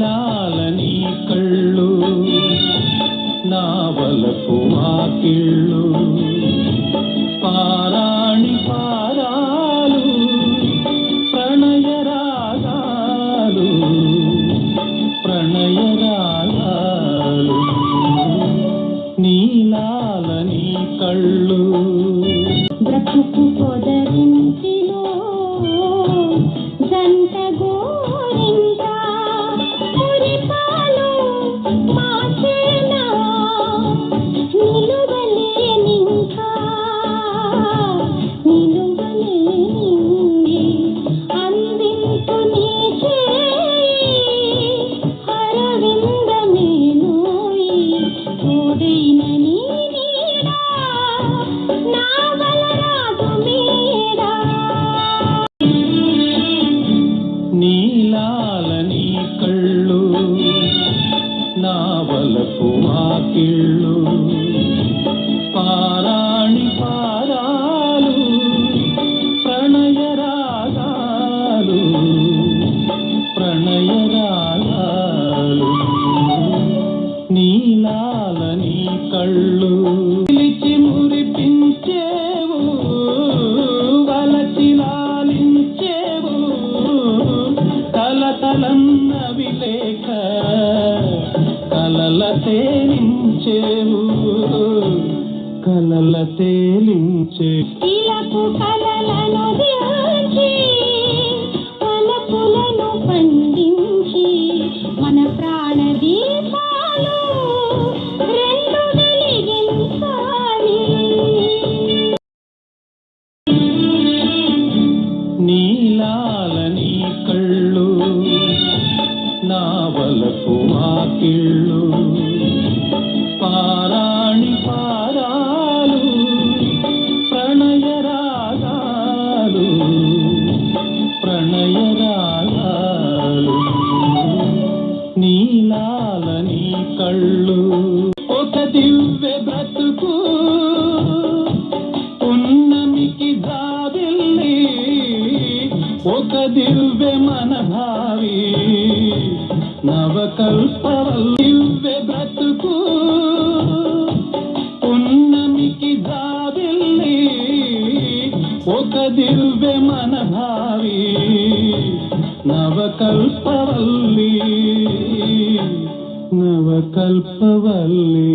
నీలాలని కళ్ళు నా వలపు వాకిళ్ళు పారాణి పారాలు ప్రణయ రాగాలు ప్రణయ రాగాలు నీలాలని కళ్ళు బ్రతుకు పొదరింటిలో జంట గోరింట మురిపాలు మాచేన నిలువలేనింకా నిలువలేనింది అందింతు నీ చేయి అరవిందమేనోయి తోడైన నీ నీడా నా వలరాజు మీరా నీలాలని కళ్ళు నా వలపు వాకిళ్ళు పారాణి పారాలు ప్రణయ రాగాలు ప్రణయ రాగాలు నీలాలని కళ్ళు పిలిచి మురిపించేవు వలచి లాలించేవు కలతలన్నవి లేక కలల తేలించేవు కలల తేలించే ఇలకు కలలను దించి వలపులను పండించి మన ప్రాణ దీపాలు రెండు వెలిగించాలి నీలాలని కళ్ళు నా వలపు వాకిళ్ళు పారాణి పారాలు ప్రణయ రాగాలు ప్రణయ రాగాలు నీలాలని కళ్ళు ఒక దివ్య బ్రతుకు పున్నమికి జాబిల్లి ఒక దివ్య మన భావి నవకల్పవల్లి దివ్య బ్రతుకు పున్నమికి జాబిల్లి ఒక దివ్య మన భావి నవకల్పవల్లి నవకల్పవల్లి